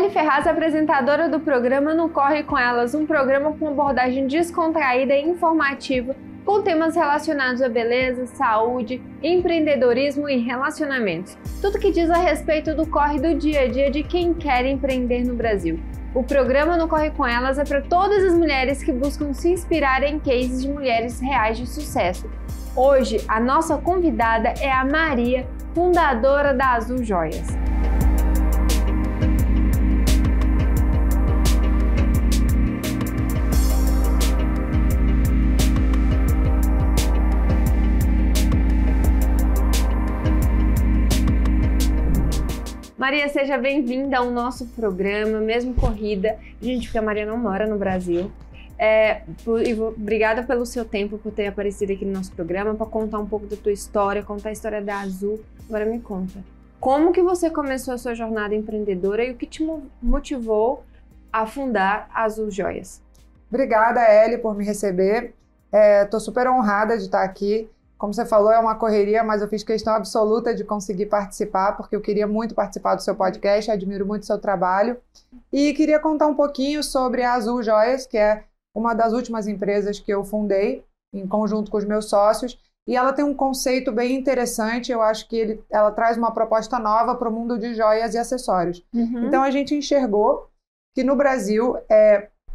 Ellie Ferraz, apresentadora do programa No Corre Com Elas, um programa com abordagem descontraída e informativa, com temas relacionados a beleza, saúde, empreendedorismo e relacionamentos. Tudo que diz a respeito do corre do dia a dia de quem quer empreender no Brasil. O programa No Corre Com Elas é para todas as mulheres que buscam se inspirar em cases de mulheres reais de sucesso. Hoje, a nossa convidada é a Maria, fundadora da Azul Joias. Maria, seja bem-vinda ao nosso programa, mesmo corrida. Gente, porque a Maria não mora no Brasil. Obrigada pelo seu tempo, por ter aparecido aqui no nosso programa, para contar um pouco da tua história, contar a história da Azul. Agora me conta, como que você começou a sua jornada empreendedora e o que te motivou a fundar a Azul Joias? Obrigada, Ellie, por me receber. Estou super honrada de estar aqui. Como você falou, é uma correria, mas eu fiz questão absoluta de conseguir participar, porque eu queria muito participar do seu podcast, admiro muito o seu trabalho. E queria contar um pouquinho sobre a Azul Joias, que é uma das últimas empresas que eu fundei, em conjunto com os meus sócios. E ela tem um conceito bem interessante, eu acho que ela traz uma proposta nova para o mundo de joias e acessórios. Então a gente enxergou que no Brasil,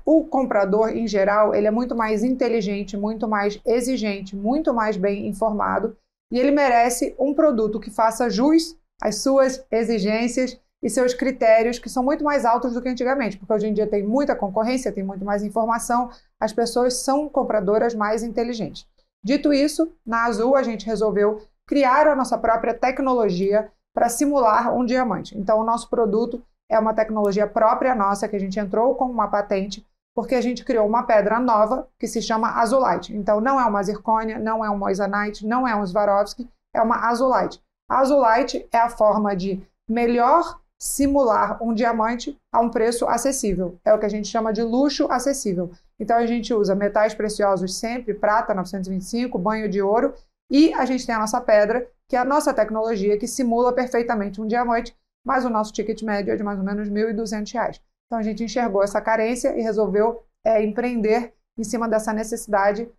o comprador, em geral, ele é muito mais inteligente, muito mais exigente, muito mais bem informado, e ele merece um produto que faça jus às suas exigências e seus critérios, que são muito mais altos do que antigamente, porque hoje em dia tem muita concorrência, tem muito mais informação, as pessoas são compradoras mais inteligentes. Dito isso, na Azul a gente resolveu criar a nossa própria tecnologia para simular um diamante. Então o nosso produto é uma tecnologia própria nossa, que a gente entrou com uma patente, porque a gente criou uma pedra nova que se chama Azulite. Então não é uma zircônia, não é um moissanite, não é um Swarovski, é uma Azulite. A Azulite é a forma de melhor simular um diamante a um preço acessível. É o que a gente chama de luxo acessível. Então a gente usa metais preciosos sempre, prata 925, banho de ouro, e a gente tem a nossa pedra, que é a nossa tecnologia que simula perfeitamente um diamante, mas o nosso ticket médio é de mais ou menos R$ 1.200. Então a gente enxergou essa carência e resolveu empreender em cima dessa necessidade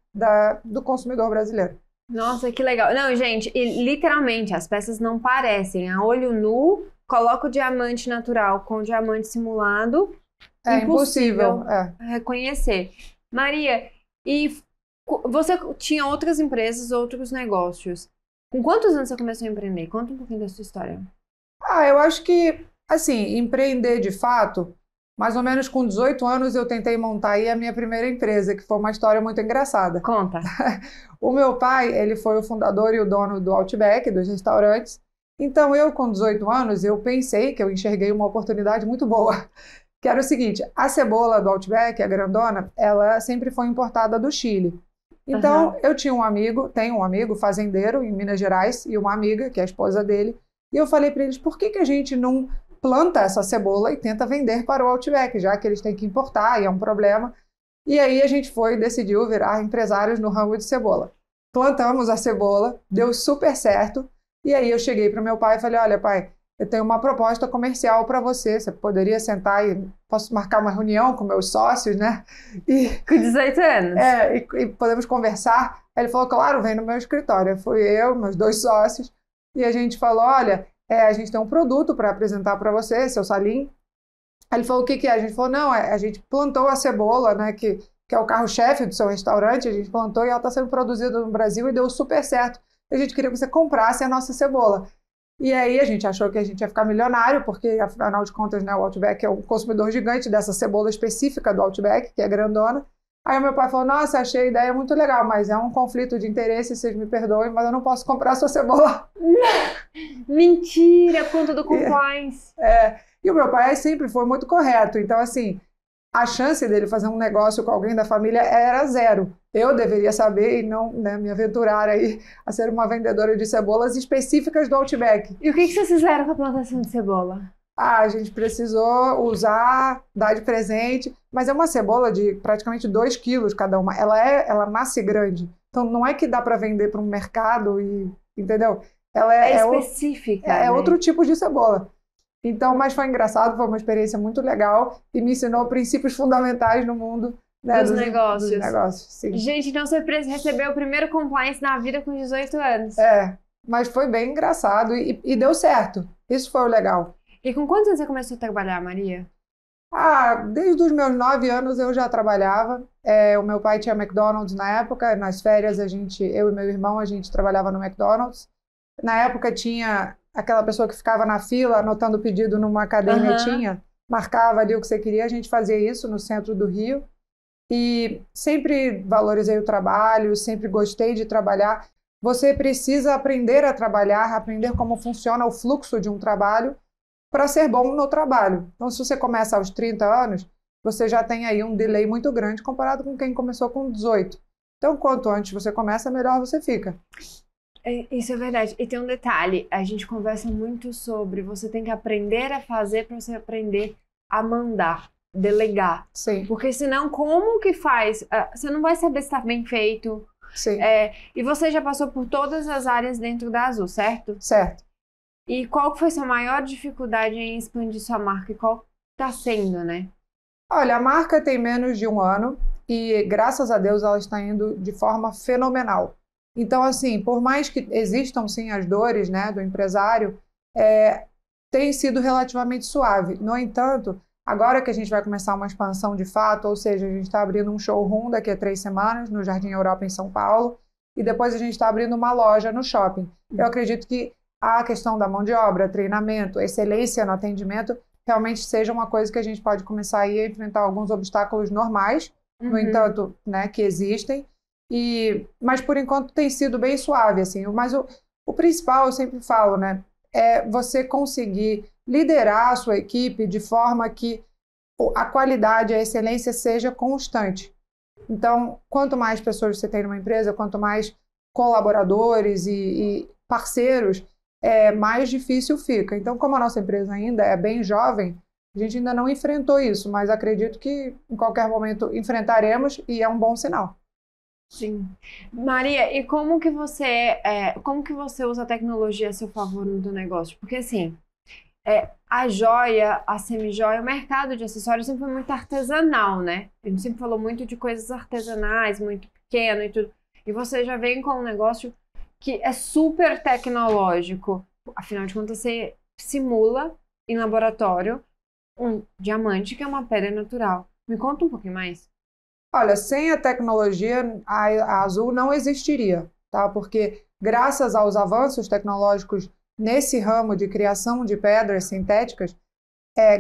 do consumidor brasileiro. Nossa, que legal. Não, gente, literalmente, as peças não parecem. A olho nu, coloca o diamante natural com o diamante simulado. É impossível reconhecer. Maria, e você tinha outras empresas, outros negócios. Com quantos anos você começou a empreender? Conta um pouquinho da sua história. Eu acho que, assim, empreender de fato, mais ou menos com 18 anos eu tentei montar aí a minha primeira empresa, que foi uma história muito engraçada. Conta. O meu pai, ele foi o fundador e o dono do Outback, dos restaurantes. Então eu, com 18 anos, eu pensei que eu enxerguei uma oportunidade muito boa, que era o seguinte: a cebola do Outback, a grandona, ela sempre foi importada do Chile. Então eu tinha tenho um amigo fazendeiro em Minas Gerais e uma amiga, que é a esposa dele, e eu falei para eles, por que a gente não planta essa cebola e tenta vender para o Outback, já que eles têm que importar e é um problema. E aí a gente decidiu virar empresários no ramo de cebola. Plantamos a cebola, deu super certo, e aí eu cheguei para meu pai e falei, olha pai, eu tenho uma proposta comercial para você, você poderia sentar e posso marcar uma reunião com meus sócios, né? Com 18 anos. E podemos conversar. Aí ele falou, claro, vem no meu escritório. Fui eu, meus 2 sócios, e a gente falou, olha, a gente tem um produto para apresentar para você, seu Salim. Aí ele falou, o que é? A gente falou, não, a gente plantou a cebola, né, que é o carro-chefe do seu restaurante, a gente plantou e ela está sendo produzida no Brasil e deu super certo. A gente queria que você comprasse a nossa cebola. E aí a gente achou que a gente ia ficar milionário, porque afinal de contas, né, o Outback é um consumidor gigante dessa cebola específica do Outback, que é grandona. Aí o meu pai falou, nossa, achei a ideia muito legal, mas é um conflito de interesse, vocês me perdoem, mas eu não posso comprar a sua cebola. Mentira, conta do compliance. E o meu pai sempre foi muito correto, então assim, a chance dele fazer um negócio com alguém da família era 0. Eu deveria saber e não, né, me aventurar aí a ser uma vendedora de cebolas específicas do Outback. E o que vocês fizeram com a plantação de cebola? A gente precisou usar, dar de presente, mas é uma cebola de praticamente 2 quilos cada uma. Ela nasce grande, então não é que dá para vender para um mercado, entendeu? Ela é específica. É outro tipo de cebola. Então, mas foi engraçado, foi uma experiência muito legal e me ensinou princípios fundamentais no mundo, né, Dos negócios. Dos negócios, sim. Gente, então você recebeu o primeiro compliance na vida com 18 anos. Mas foi bem engraçado e deu certo. Isso foi o legal. E com quantos anos você começou a trabalhar, Maria? Desde os meus 9 anos eu já trabalhava. O meu pai tinha McDonald's na época. Nas férias, eu e meu irmão, a gente trabalhava no McDonald's. Na época tinha aquela pessoa que ficava na fila anotando o pedido numa cadernetinha, marcava ali o que você queria. A gente fazia isso no centro do Rio. E sempre valorizei o trabalho, sempre gostei de trabalhar. Você precisa aprender a trabalhar, aprender como funciona o fluxo de um trabalho para ser bom no trabalho. Então, se você começa aos 30 anos, você já tem aí um delay muito grande comparado com quem começou com 18. Então, quanto antes você começa, melhor você fica. Isso é verdade. E tem um detalhe, a gente conversa muito sobre você tem que aprender a fazer para você aprender a mandar, delegar. Sim. Porque senão, como que faz? Você não vai saber se está bem feito. Sim. E você já passou por todas as áreas dentro da Azul, certo? Certo. E qual foi sua maior dificuldade em expandir sua marca? E qual está sendo, né? Olha, a marca tem menos de 1 ano e, graças a Deus, ela está indo de forma fenomenal. Então, assim, por mais que existam, sim, as dores, né, do empresário, tem sido relativamente suave. No entanto, agora que a gente vai começar uma expansão de fato, ou seja, a gente está abrindo um showroom daqui a 3 semanas no Jardim Europa, em São Paulo, e depois a gente está abrindo uma loja no shopping. Eu acredito que a questão da mão de obra, treinamento, excelência no atendimento, realmente seja uma coisa que a gente pode começar aí a enfrentar alguns obstáculos normais, no entanto, né, que existem, mas por enquanto tem sido bem suave, assim. Mas o principal, eu sempre falo, né, é você conseguir liderar a sua equipe de forma que a qualidade, a excelência seja constante. Então, quanto mais pessoas você tem numa empresa, quanto mais colaboradores e parceiros, mais difícil fica. Então, como a nossa empresa ainda é bem jovem, a gente ainda não enfrentou isso, mas acredito que em qualquer momento enfrentaremos e é um bom sinal. Sim. Maria, e como que você usa a tecnologia a seu favor no teu negócio? Porque assim, a joia, a semi-joia, o mercado de acessórios sempre foi muito artesanal, né? A gente sempre falou muito de coisas artesanais, muito pequeno e tudo. E você já vem com um negócio que é super tecnológico. Afinal de contas, você simula em laboratório um diamante que é uma pedra natural. Me conta um pouquinho mais. Olha, sem a tecnologia, a Azul não existiria, tá? Porque graças aos avanços tecnológicos nesse ramo de criação de pedras sintéticas,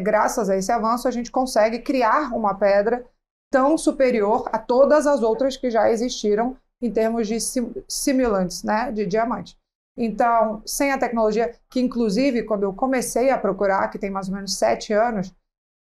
graças a esse avanço, a gente consegue criar uma pedra tão superior a todas as outras que já existiram em termos de simulantes, né, de diamante. Então, sem a tecnologia, que inclusive quando eu comecei a procurar, que tem mais ou menos 7 anos,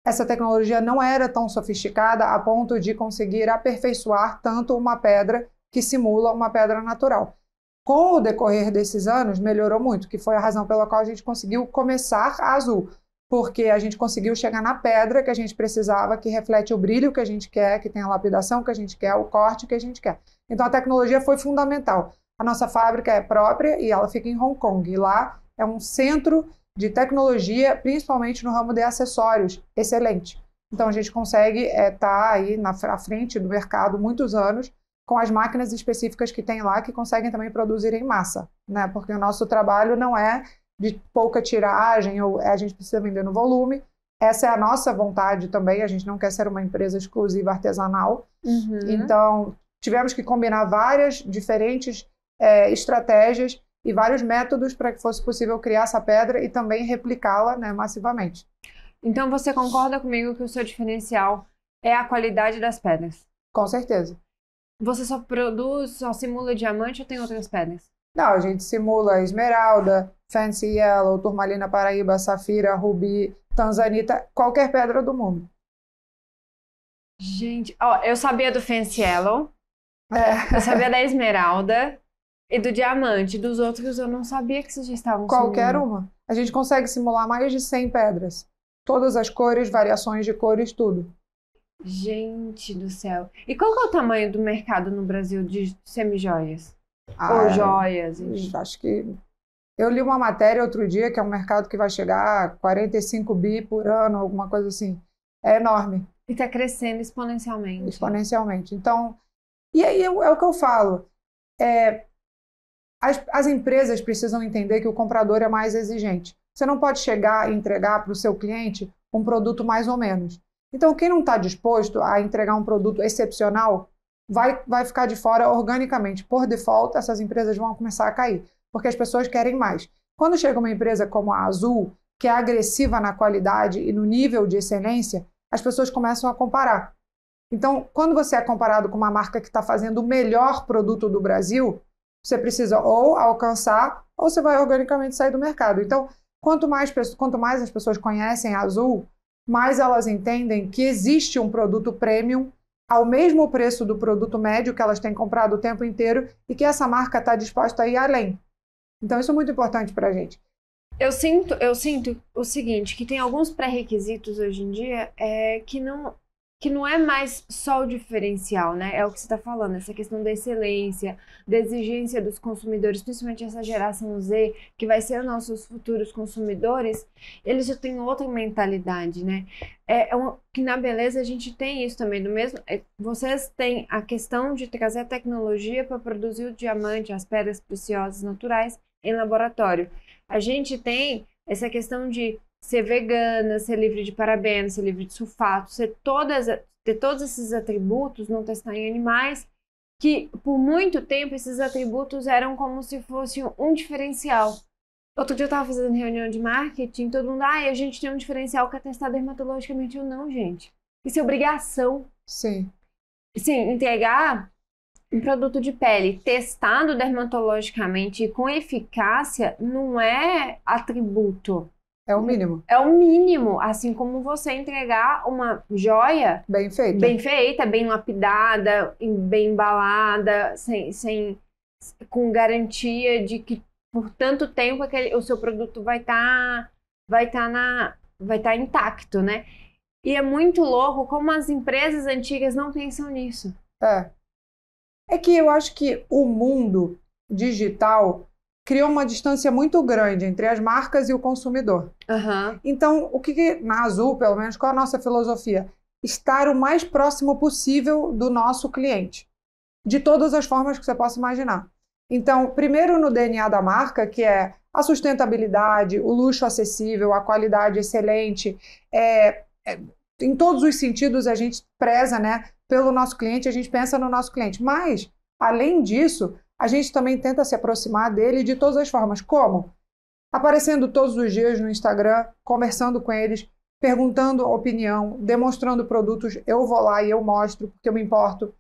essa tecnologia não era tão sofisticada a ponto de conseguir aperfeiçoar tanto uma pedra que simula uma pedra natural. Com o decorrer desses anos, melhorou muito, que foi a razão pela qual a gente conseguiu começar a Azul, porque a gente conseguiu chegar na pedra que a gente precisava, que reflete o brilho que a gente quer, que tem a lapidação que a gente quer, o corte que a gente quer. Então, a tecnologia foi fundamental. A nossa fábrica é própria e ela fica em Hong Kong. E lá é um centro de tecnologia, principalmente no ramo de acessórios, excelente. Então, a gente consegue estar aí à frente do mercado muitos anos com as máquinas específicas que tem lá, que conseguem também produzir em massa, né? Porque o nosso trabalho não é de pouca tiragem, ou a gente precisa vender no volume. Essa é a nossa vontade também, a gente não quer ser uma empresa exclusiva artesanal. Então, tivemos que combinar várias diferentes estratégias e vários métodos para que fosse possível criar essa pedra e também replicá-la, né, massivamente. Então, você concorda comigo que o seu diferencial é a qualidade das pedras? Com certeza. Você só simula diamante ou tem outras pedras? Não, a gente simula esmeralda, fancy yellow, turmalina paraíba, safira, rubi, tanzanita, qualquer pedra do mundo. Gente, eu sabia do fancy yellow, eu sabia da esmeralda e do diamante. Dos outros eu não sabia que vocês já estavam Qualquer simulando. uma. A gente consegue simular mais de 100 pedras. Todas as cores, variações de cores, tudo. Gente do céu. E qual que é o tamanho do mercado no Brasil de semijoias? Ou joias, enfim? Acho que Eu li uma matéria outro dia que é um mercado que vai chegar a 45 bi por ano, alguma coisa assim. É enorme. E está crescendo exponencialmente. Exponencialmente. Então, e aí é o que eu falo. As empresas precisam entender que o comprador é mais exigente. Você não pode chegar e entregar para o seu cliente um produto mais ou menos. Então, quem não está disposto a entregar um produto excepcional vai ficar de fora organicamente. Por default, essas empresas vão começar a cair, porque as pessoas querem mais. Quando chega uma empresa como a Azul, que é agressiva na qualidade e no nível de excelência, as pessoas começam a comparar. Então, quando você é comparado com uma marca que está fazendo o melhor produto do Brasil, você precisa ou alcançar ou você vai organicamente sair do mercado. Então, quanto mais as pessoas conhecem a Azul, mais elas entendem que existe um produto premium ao mesmo preço do produto médio que elas têm comprado o tempo inteiro e que essa marca está disposta a ir além. Então, isso é muito importante para a gente. Eu sinto o seguinte, que tem alguns pré-requisitos hoje em dia que não é mais só o diferencial, né? É o que você está falando, essa questão da excelência, da exigência dos consumidores, principalmente essa geração Z, que vai ser os nossos futuros consumidores, eles já têm outra mentalidade, né? Que na beleza a gente tem isso também, do mesmo. Vocês têm a questão de trazer a tecnologia para produzir o diamante, as pedras preciosas naturais em laboratório. A gente tem essa questão de ser vegana, ser livre de parabenos, ser livre de sulfato, ter todos esses atributos, não testar em animais, que por muito tempo esses atributos eram como se fosse um diferencial. Outro dia eu estava fazendo reunião de marketing, todo mundo, a gente tem um diferencial que é testar dermatologicamente. Eu não, gente. Isso é obrigação. Sim. Sim, entregar um produto de pele testado dermatologicamente e com eficácia não é atributo. É o mínimo. É o mínimo, assim como você entregar uma joia bem feita, bem lapidada, bem embalada, com garantia de que por tanto tempo o seu produto vai estar intacto, né? E é muito louco como as empresas antigas não pensam nisso. É que eu acho que o mundo digital criou uma distância muito grande entre as marcas e o consumidor. Uhum. Então, na Azul, pelo menos, qual é a nossa filosofia? Estar o mais próximo possível do nosso cliente, de todas as formas que você possa imaginar. Então, primeiro no DNA da marca, que é a sustentabilidade, o luxo acessível, a qualidade excelente, em todos os sentidos a gente preza, né, pelo nosso cliente, a gente pensa no nosso cliente. Mas, além disso, a gente também tenta se aproximar dele de todas as formas. Como? Aparecendo todos os dias no Instagram, conversando com eles, perguntando opinião, demonstrando produtos. Eu vou lá e eu mostro, porque eu me importo.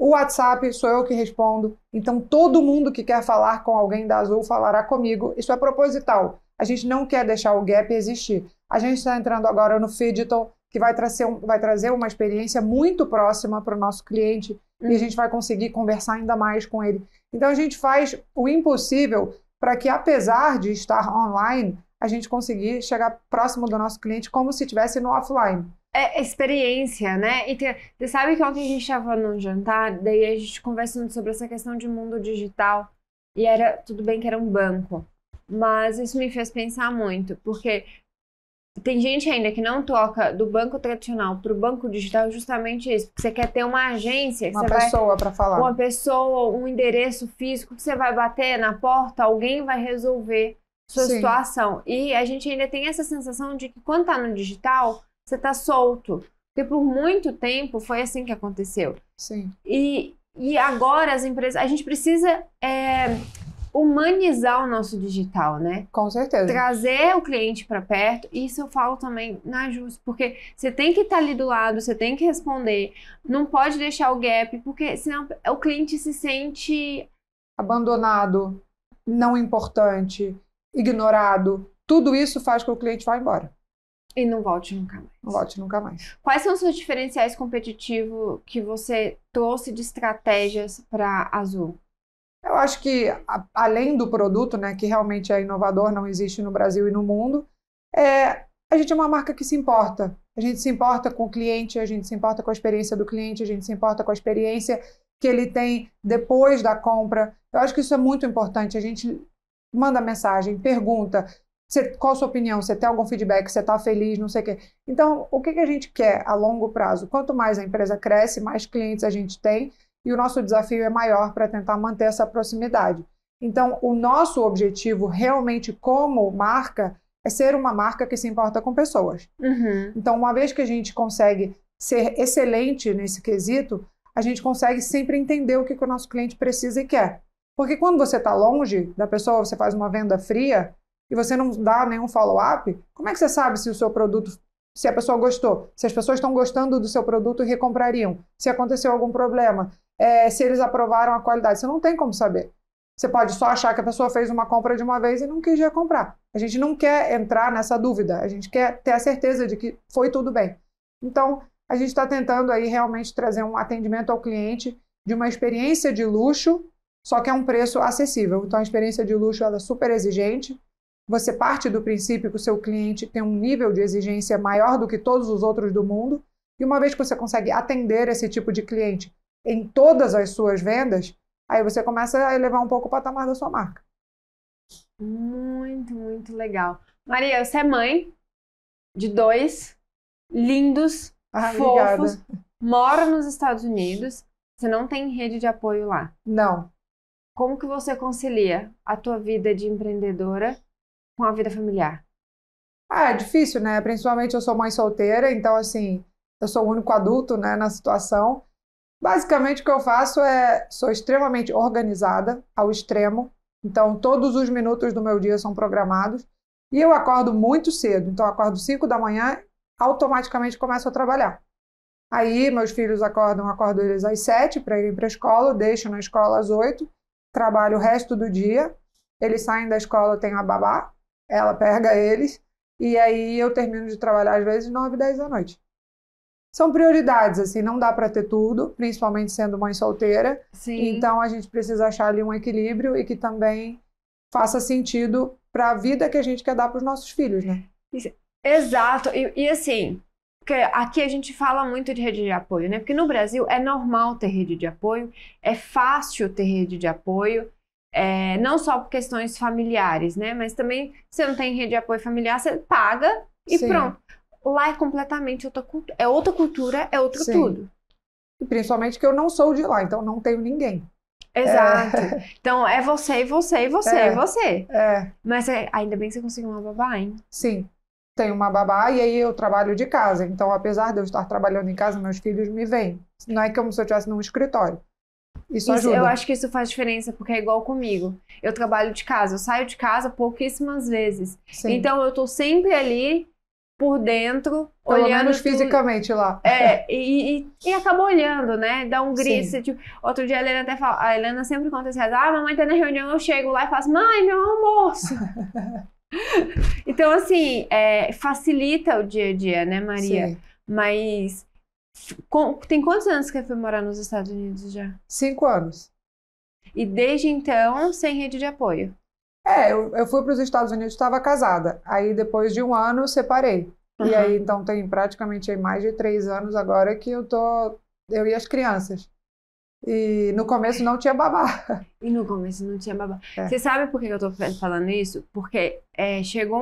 O WhatsApp sou eu que respondo. Então, todo mundo que quer falar com alguém da Azul falará comigo. Isso é proposital. A gente não quer deixar o gap existir. A gente está entrando agora no Phygital, que vai trazer uma experiência muito próxima para o nosso cliente e a gente vai conseguir conversar ainda mais com ele. Então, a gente faz o impossível para que, apesar de estar online, a gente conseguir chegar próximo do nosso cliente como se estivesse no offline. É experiência, né? E você sabe que ontem a gente estava num jantar, daí a gente conversando sobre essa questão de mundo digital e tudo bem que era um banco, mas isso me fez pensar muito, porque tem gente ainda que não troca do banco tradicional para o banco digital justamente isso, porque você quer ter uma agência, uma pessoa para falar. Uma pessoa, um endereço físico que você vai bater na porta, alguém vai resolver sua situação. E a gente ainda tem essa sensação de que quando tá no digital, você tá solto. Porque por muito tempo foi assim que aconteceu. Sim. E agora as empresas, a gente precisa humanizar o nosso digital, né? Com certeza. Trazer o cliente para perto. Isso eu falo também na Jus, porque você tem que estar ali do lado, você tem que responder. Não pode deixar o gap, porque senão o cliente se sente abandonado, não importante, ignorado. Tudo isso faz com que o cliente vá embora. E não volte nunca mais. Não volte nunca mais. Quais são os seus diferenciais competitivos que você trouxe de estratégias para a Azul? Eu acho que, além do produto, né, que realmente é inovador, não existe no Brasil e no mundo, a gente é uma marca que se importa. A gente se importa com o cliente, a gente se importa com a experiência do cliente, a gente se importa com a experiência que ele tem depois da compra. Eu acho que isso é muito importante. A gente manda mensagem, pergunta qual a sua opinião, você tem algum feedback, você está feliz, não sei o quê. Então, o que a gente quer a longo prazo? Quanto mais a empresa cresce, mais clientes a gente tem e o nosso desafio é maior para tentar manter essa proximidade. Então, o nosso objetivo realmente como marca é ser uma marca que se importa com pessoas. Então, uma vez que a gente consegue ser excelente nesse quesito, a gente consegue sempre entender o que o nosso cliente precisa e quer. Porque quando você está longe da pessoa, você faz uma venda fria e você não dá nenhum follow-up, como é que você sabe se o seu produto, se a pessoa gostou, se as pessoas estão gostando do seu produto e recomprariam, se aconteceu algum problema, se eles aprovaram a qualidade? Você não tem como saber. Você pode só achar que a pessoa fez uma compra de uma vez e não quis recomprar. A gente não quer entrar nessa dúvida, a gente quer ter a certeza de que foi tudo bem. Então, a gente está tentando aí realmente trazer um atendimento ao cliente de uma experiência de luxo, só que é um preço acessível. Então, a experiência de luxo ela é super exigente. Você parte do princípio que o seu cliente tem um nível de exigência maior do que todos os outros do mundo. E uma vez que você consegue atender esse tipo de cliente em todas as suas vendas, aí você começa a elevar um pouco o patamar da sua marca. Muito, muito legal. Maria, você é mãe de 2 lindos, fofos, obrigada. mora nos Estados Unidos, você não tem rede de apoio lá. Não. Como que você concilia a tua vida de empreendedora com a vida familiar? É difícil, né? Principalmente eu sou mãe solteira, então assim, eu sou o único adulto, né, na situação. Basicamente o que eu faço sou extremamente organizada ao extremo, então todos os minutos do meu dia são programados e eu acordo muito cedo, então eu acordo 5 da manhã, automaticamente começo a trabalhar. Aí meus filhos acordo eles às 7 para irem para a escola, deixo na escola às 8, trabalho o resto do dia, eles saem da escola, eu tenho a babá, ela pega eles e aí eu termino de trabalhar às vezes 9, 10 da noite. São prioridades, assim, não dá para ter tudo, principalmente sendo mãe solteira. Sim. Então a gente precisa achar ali um equilíbrio e que também faça sentido para a vida que a gente quer dar para os nossos filhos, né? Exato. E assim, porque aqui a gente fala muito de rede de apoio, né? Porque no Brasil é normal ter rede de apoio, é fácil ter rede de apoio, não só por questões familiares, né? Mas também, se não tem rede de apoio familiar, você paga e Sim. pronto. Lá é completamente outra cultura. É outra cultura, é outro Sim. tudo. E principalmente que eu não sou de lá, então não tenho ninguém. Exato. Então é você, e você, e você, e você. É, Mas ainda bem que você conseguiu uma babá, hein? sim. Tenho uma babá e aí eu trabalho de casa. Então, apesar de eu estar trabalhando em casa, meus filhos me veem. Não é como se eu estivesse num escritório. Isso ajuda. Eu acho que isso faz diferença, porque é igual comigo. Eu trabalho de casa, eu saio de casa pouquíssimas vezes. Sim. Então eu tô sempre ali por dentro, Pelo olhando menos tudo. fisicamente lá. E acaba olhando, né? Dá um grito. Sim. Tipo, outro dia a Helena até fala, a Helena sempre conta assim, mamãe tá na reunião, eu chego lá e faço, mãe, meu almoço. Então, assim, facilita o dia a dia, né, Maria? Sim. Mas tem quantos anos que você foi morar nos Estados Unidos já? 5 anos. E desde então, sem rede de apoio. Eu fui para os Estados Unidos, estava casada. Aí, depois de 1 ano, eu separei. E aí, então, tem praticamente aí mais de 3 anos agora que eu e as crianças. E no começo não tinha babá. E no começo não tinha babá. Você sabe por que eu tô falando isso? Porque chega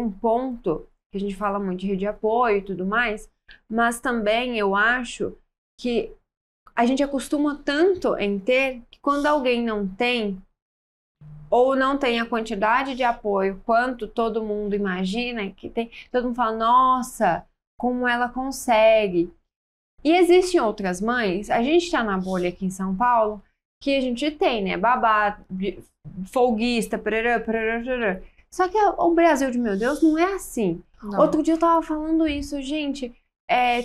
um ponto que a gente fala muito de rede de apoio e tudo mais, mas também eu acho que a gente acostuma tanto em ter que quando alguém não tem, ou não tem a quantidade de apoio quanto todo mundo imagina que tem, todo mundo fala, nossa, como ela consegue. E existem outras mães, a gente tá na bolha aqui em São Paulo, que a gente tem, né, babá, folguista, parará. Só que o Brasil de meu Deus não é assim. Não. Outro dia eu tava falando isso, gente,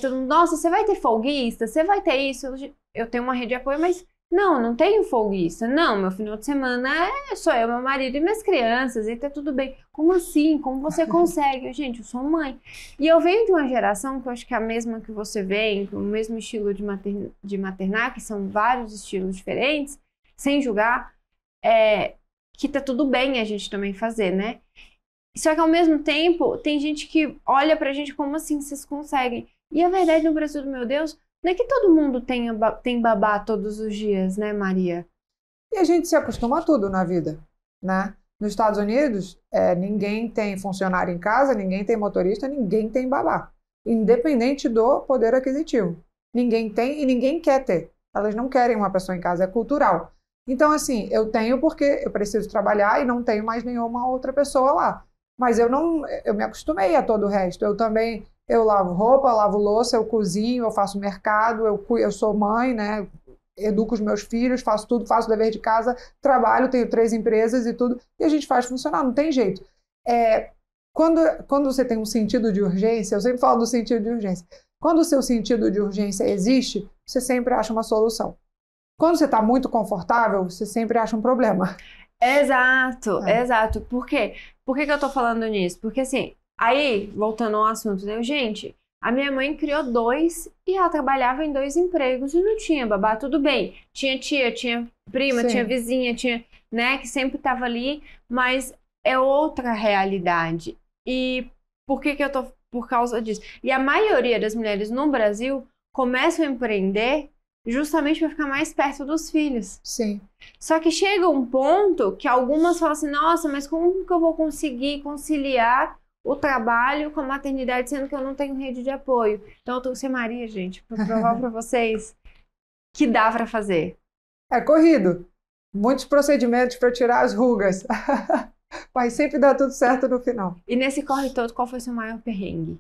todo mundo, nossa, você vai ter folguista, você vai ter isso. Eu tenho uma rede de apoio, mas não tenho folguista. Não, meu final de semana só eu, meu marido e minhas crianças, e tá tudo bem. Como assim? Como você consegue? Gente, eu sou mãe. E eu venho de uma geração que eu acho que é a mesma que você vem, com o mesmo estilo de maternar, que são vários estilos diferentes, sem julgar, que tá tudo bem a gente também fazer, né? Só que ao mesmo tempo, tem gente que olha pra gente como assim vocês conseguem. E a verdade no Brasil, meu Deus, não é que todo mundo tem babá todos os dias, né, Maria? E a gente se acostuma a tudo na vida, né? Nos Estados Unidos, ninguém tem funcionário em casa, ninguém tem motorista, ninguém tem babá. Independente do poder aquisitivo. Ninguém tem e ninguém quer ter. Elas não querem uma pessoa em casa, é cultural. Então, assim, eu tenho porque eu preciso trabalhar e não tenho mais nenhuma outra pessoa lá. Mas eu me acostumei a todo o resto. Eu lavo roupa, lavo louça, eu cozinho, eu faço mercado, eu sou mãe, né? Educo os meus filhos, faço tudo, faço dever de casa, trabalho, tenho 3 empresas e tudo, e a gente faz funcionar, não tem jeito. Quando você tem um sentido de urgência, eu sempre falo do sentido de urgência, quando o seu sentido de urgência existe, você sempre acha uma solução. Quando você está muito confortável, você sempre acha um problema. Exato, exato. Por quê? Por que eu tô falando nisso? Porque assim, aí, voltando ao assunto, né? Gente, a minha mãe criou 2 e ela trabalhava em 2 empregos e não tinha babá, tudo bem. Tinha tia, tinha prima, Sim. tinha vizinha, tinha, né, que sempre tava ali, mas é outra realidade. E por que eu tô por causa disso? E a maioria das mulheres no Brasil começam a empreender justamente para ficar mais perto dos filhos. Sim. Só que chega um ponto que algumas falam assim, nossa, mas como que eu vou conseguir conciliar o trabalho com a maternidade, sendo que eu não tenho rede de apoio? Então eu trouxe a Maria, gente, para provar para vocês que dá para fazer. É corrido. Muitos procedimentos para tirar as rugas. Mas sempre dá tudo certo no final. E nesse corre todo, qual foi o seu maior perrengue?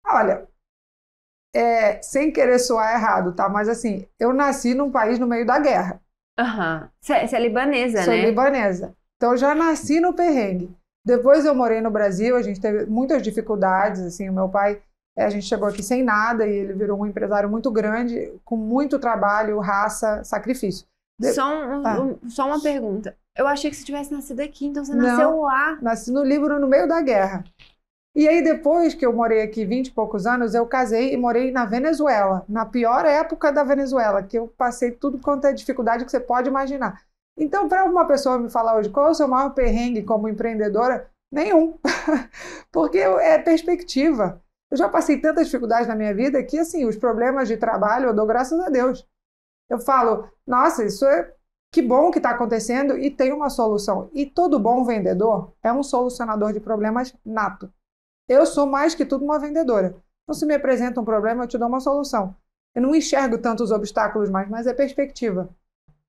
Olha, sem querer soar errado, tá? Mas assim, eu nasci num país no meio da guerra. Aham. Você é libanesa, Sou né? libanesa. Então eu já nasci no perrengue. Depois eu morei no Brasil, a gente teve muitas dificuldades, assim, o meu pai, a gente chegou aqui sem nada e ele virou um empresário muito grande, com muito trabalho, raça, sacrifício. Só uma pergunta. Eu achei que você tivesse nascido aqui, então você nasceu lá. Nasci no Líbano no meio da guerra. E aí depois que eu morei aqui 20 e poucos anos, eu casei e morei na Venezuela, na pior época da Venezuela, que eu passei tudo quanto é dificuldade que você pode imaginar. Então, para uma pessoa me falar hoje qual é o seu maior perrengue como empreendedora, nenhum. Porque é perspectiva. Eu já passei tantas dificuldades na minha vida que, assim, os problemas de trabalho eu dou graças a Deus. Eu falo, nossa, que bom que está acontecendo e tem uma solução. E todo bom vendedor é um solucionador de problemas nato. Eu sou mais que tudo uma vendedora. Então, se me apresenta um problema, eu te dou uma solução. Eu não enxergo tantos obstáculos mais, mas é perspectiva.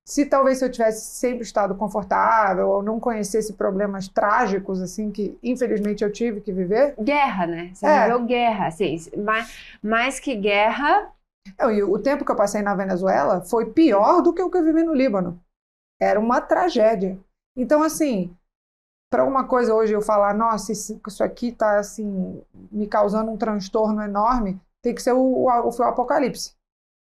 Se eu tivesse sempre estado confortável ou não conhecesse problemas trágicos, assim, que infelizmente eu tive que viver... Guerra, né? Você viveu guerra, assim, mais que guerra... E o tempo que eu passei na Venezuela foi pior do que o que eu vivi no Líbano. Era uma tragédia. Então, assim, para uma coisa hoje eu falar, nossa, isso aqui está assim, me causando um transtorno enorme, tem que ser o apocalipse.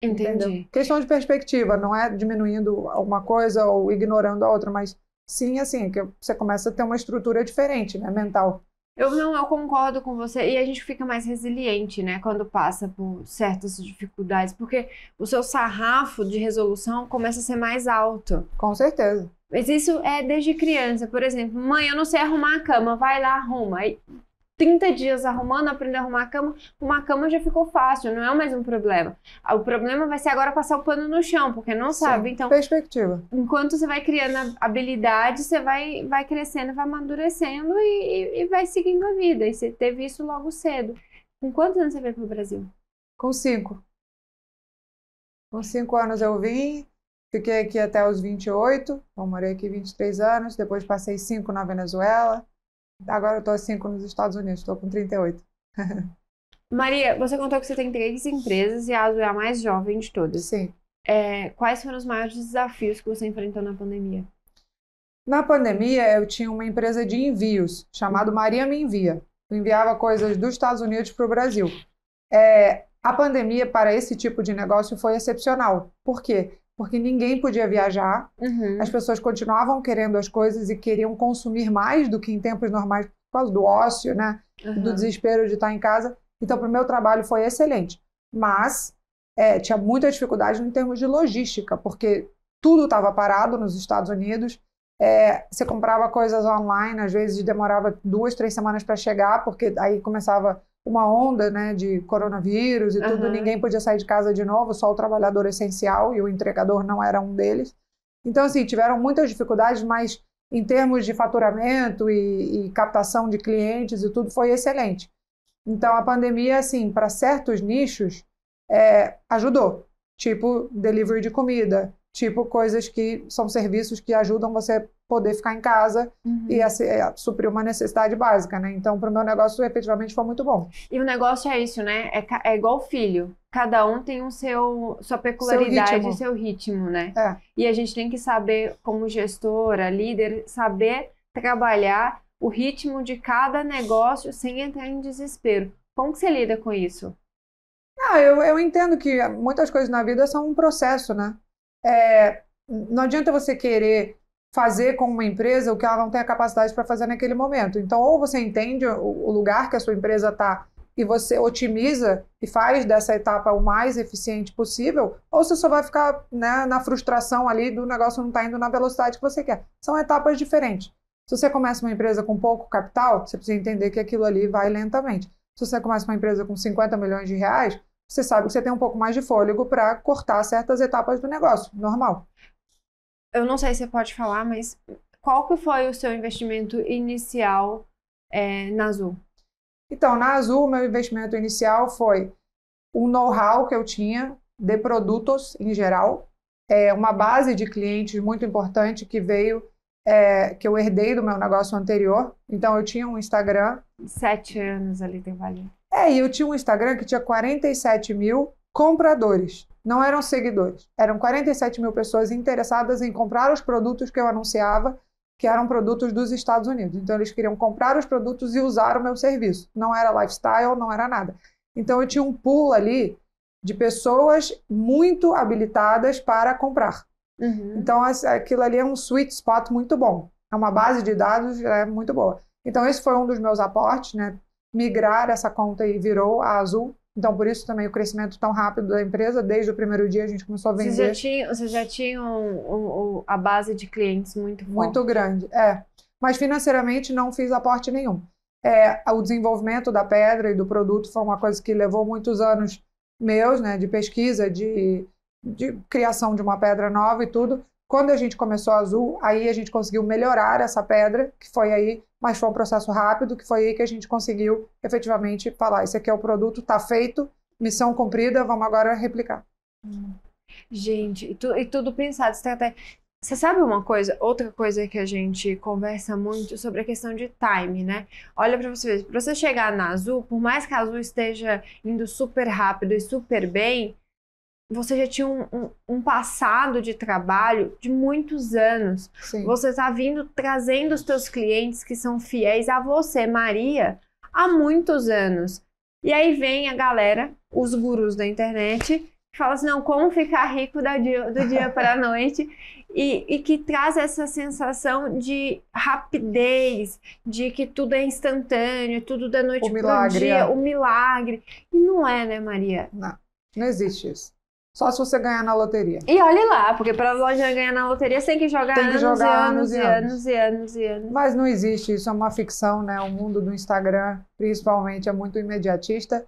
Entendi. Entendeu? Questão de perspectiva, não é diminuindo uma coisa ou ignorando a outra, mas sim, assim, que você começa a ter uma estrutura diferente, né, mental. Eu concordo com você, e a gente fica mais resiliente, né, quando passa por certas dificuldades, porque o seu sarrafo de resolução começa a ser mais alto. Com certeza. Mas isso é desde criança, por exemplo, mãe, eu não sei arrumar a cama, vai lá, arruma. Aí 30 dias arrumando, aprender a arrumar a cama já ficou fácil, não é mais um problema. O problema vai ser agora passar o pano no chão, porque não sabe. Então, perspectiva. Enquanto você vai criando habilidade, você vai crescendo, vai amadurecendo e vai seguindo a vida. E você teve isso logo cedo. Com quantos anos você veio para o Brasil? Com 5. Com 5 anos eu vim, fiquei aqui até os 28, eu morei aqui 23 anos, depois passei 5 na Venezuela. Agora eu estou 5 nos Estados Unidos, estou com 38. Maria, você contou que você tem 3 empresas e a Azul é a mais jovem de todas. Sim. Quais foram os maiores desafios que você enfrentou na pandemia? Na pandemia, eu tinha uma empresa de envios, chamada Maria Me Envia. Eu enviava coisas dos Estados Unidos para o Brasil. A pandemia, para esse tipo de negócio, foi excepcional. Por quê? Porque ninguém podia viajar, as pessoas continuavam querendo as coisas e queriam consumir mais do que em tempos normais, por causa do ócio, né? Do desespero de estar em casa. Então, para o meu trabalho foi excelente. Mas tinha muita dificuldade em termos de logística, porque tudo estava parado nos Estados Unidos. Você comprava coisas online, às vezes demorava 2, 3 semanas para chegar, porque aí começava uma onda, né, de coronavírus e tudo, ninguém podia sair de casa de novo, só o trabalhador essencial, e o entregador não era um deles. Então, assim, tiveram muitas dificuldades, mas em termos de faturamento e captação de clientes e tudo, foi excelente. Então, a pandemia, assim, para certos nichos, ajudou. Tipo, delivery de comida, tipo, coisas que são serviços que ajudam você poder ficar em casa e suprir uma necessidade básica, né? Então, para o meu negócio, efetivamente, foi muito bom. E o negócio é isso, né? É igual filho. Cada um tem sua peculiaridade e seu ritmo, né? E a gente tem que saber, como gestora, líder, saber trabalhar o ritmo de cada negócio sem entrar em desespero. Como que você lida com isso? Eu entendo que muitas coisas na vida são um processo, né? Não adianta você querer fazer com uma empresa o que ela não tem a capacidade para fazer naquele momento. Então, ou você entende o lugar que a sua empresa está e você otimiza e faz dessa etapa o mais eficiente possível, ou você só vai ficar, né, na frustração ali do negócio não estar indo na velocidade que você quer. São etapas diferentes. Se você começa uma empresa com pouco capital, você precisa entender que aquilo ali vai lentamente. Se você começa uma empresa com 50 milhões de reais, você sabe que você tem um pouco mais de fôlego para cortar certas etapas do negócio, normal. Eu não sei se você pode falar, mas qual que foi o seu investimento inicial na Azul? Então, na Azul, meu investimento inicial foi o know-how que eu tinha de produtos em geral, uma base de clientes muito importante que veio, que eu herdei do meu negócio anterior. Então, eu tinha um Instagram. 7 anos ali trabalhando. E eu tinha um Instagram que tinha 47 mil compradores. Não eram seguidores. Eram 47 mil pessoas interessadas em comprar os produtos que eu anunciava, que eram produtos dos Estados Unidos. Então, eles queriam comprar os produtos e usar o meu serviço. Não era lifestyle, não era nada. Então, eu tinha um pool ali de pessoas muito habilitadas para comprar. Então, aquilo ali é um sweet spot muito bom. É uma base de dados muito boa. Então, esse foi um dos meus aportes, né? Migrar essa conta e virou a Azul. Então, por isso também o crescimento tão rápido da empresa. Desde o primeiro dia a gente começou a vender. Vocês já tinham a base de clientes muito forte. Muito grande, Mas financeiramente não fiz aporte nenhum. O desenvolvimento da pedra e do produto foi uma coisa que levou muitos anos meus, né, de pesquisa, de criação de uma pedra nova e tudo. Quando a gente começou a Azul, aí a gente conseguiu melhorar essa pedra, que foi aí, mas foi um processo rápido, que foi aí que a gente conseguiu efetivamente falar, esse aqui é o produto, está feito, missão cumprida, vamos agora replicar. Gente, e tudo pensado, estratégia. Você sabe uma coisa? Outra coisa que a gente conversa muito sobre a questão de time, né? Olha para você ver, para você chegar na Azul, por mais que a Azul esteja indo super rápido e super bem, você já tinha um passado de trabalho de muitos anos. Sim. Você está vindo trazendo os seus clientes que são fiéis a você, Maria, há muitos anos. E aí vem a galera, os gurus da internet, que falam assim, não, como ficar rico do dia para a noite, e que traz essa sensação de rapidez, de que tudo é instantâneo, tudo da noite para o dia, o milagre. E não é, né, Maria? Não existe isso. Só se você ganhar na loteria. E olhe lá, porque para a loja ganhar na loteria, você tem que jogar anos e anos. Mas não existe, isso é uma ficção, né? O mundo do Instagram, principalmente, é muito imediatista.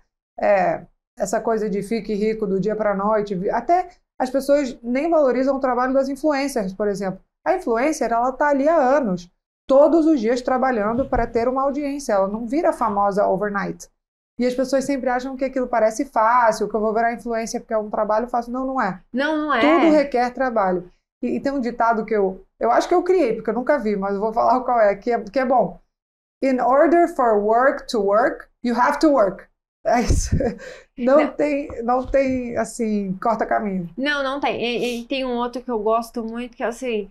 Essa coisa de fique rico do dia para a noite. Até as pessoas nem valorizam o trabalho das influencers, por exemplo. A influencer, ela está ali há anos, todos os dias trabalhando para ter uma audiência. Ela não vira famosa overnight. E as pessoas sempre acham que aquilo parece fácil, que eu vou virar influencer porque é um trabalho fácil. Não, não é. Não é. Tudo requer trabalho. E tem um ditado que eu acho que eu criei, porque eu nunca vi, mas eu vou falar qual é, que é bom. In order for work to work, you have to work. É isso. Não tem, assim, corta caminho. Não tem. E tem um outro que eu gosto muito, que é assim,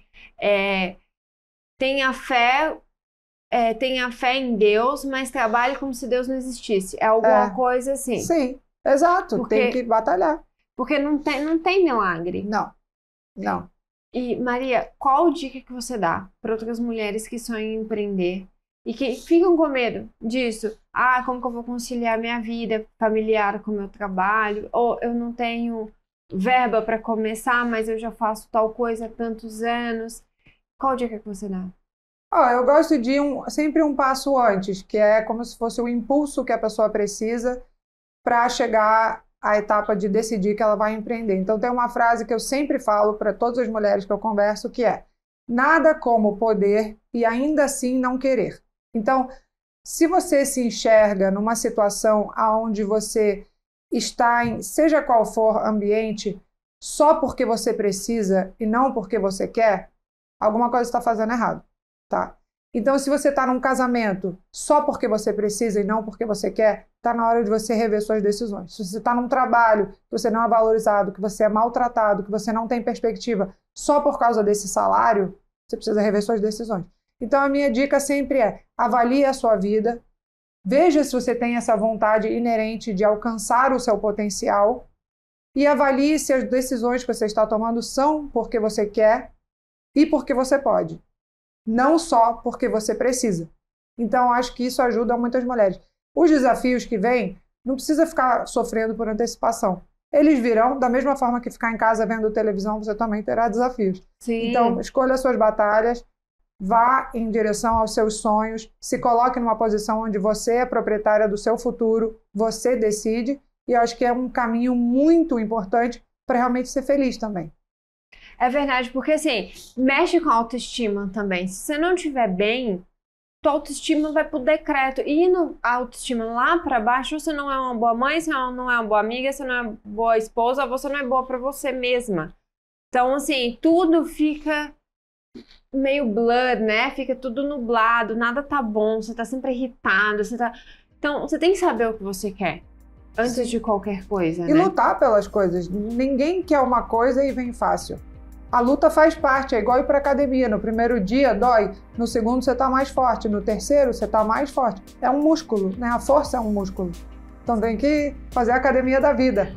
tenha fé em Deus, mas trabalhe como se Deus não existisse. É alguma coisa assim. Sim, exato. Tem que batalhar. Porque não tem milagre. Não. E, Maria, qual dica que você dá para outras mulheres que sonham em empreender e que ficam com medo disso? Como que eu vou conciliar minha vida familiar com o meu trabalho? Ou eu não tenho verba para começar, mas eu já faço tal coisa há tantos anos. Qual dica que você dá? Eu gosto de sempre um passo antes, que é como se fosse o impulso que a pessoa precisa para chegar à etapa de decidir que ela vai empreender. Então, tem uma frase que eu sempre falo para todas as mulheres que eu converso, que é: Nada como poder e ainda assim não querer. Então, se você se enxerga numa situação onde você está em, seja qual for ambiente, só porque você precisa e não porque você quer, alguma coisa está fazendo errado, tá? Então, se você está num casamento só porque você precisa e não porque você quer, está na hora de você rever suas decisões. Se você está num trabalho que você não é valorizado, que você é maltratado, que você não tem perspectiva só por causa desse salário, você precisa rever suas decisões. Então, a minha dica sempre é: avalie a sua vida, veja se você tem essa vontade inerente de alcançar o seu potencial e avalie se as decisões que você está tomando são porque você quer e porque você pode. Não só porque você precisa. Então, acho que isso ajuda muitas mulheres. Os desafios que vêm, não precisa ficar sofrendo por antecipação. Eles virão, da mesma forma que ficar em casa vendo televisão, você também terá desafios. Sim. Então, escolha suas batalhas, vá em direção aos seus sonhos, se coloque numa posição onde você é proprietária do seu futuro, você decide, e eu acho que é um caminho muito importante para realmente ser feliz também. É verdade, porque assim, mexe com a autoestima também. Se você não estiver bem, tua autoestima vai pro decreto. E indo a autoestima lá pra baixo, você não é uma boa mãe, você não é uma boa amiga, você não é uma boa esposa, você não é boa pra você mesma. Então, assim, tudo fica meio blur, né? Fica tudo nublado, nada tá bom, você tá sempre irritado, você tá... Então, você tem que saber o que você quer. Antes de qualquer coisa, e né? lutar pelas coisas. Ninguém quer uma coisa e vem fácil. A luta faz parte, é igual ir para academia. No primeiro dia dói, no segundo você está mais forte, no terceiro você está mais forte. É um músculo, né? A força é um músculo. Então tem que fazer a academia da vida.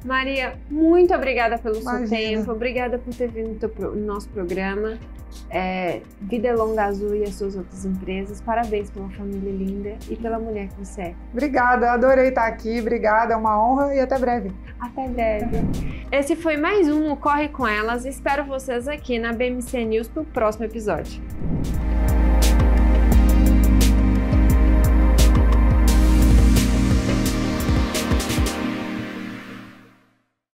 Maria, muito obrigada pelo Imagina. seu tempo, obrigada por ter vindo no nosso programa. Vida Longa Azul e as suas outras empresas. Parabéns pela família linda e pela mulher que você é. Obrigada, adorei estar aqui, obrigada, é uma honra e até breve. Até breve. Esse foi mais um Corre Com Elas. Espero vocês aqui na BMC News para o próximo episódio.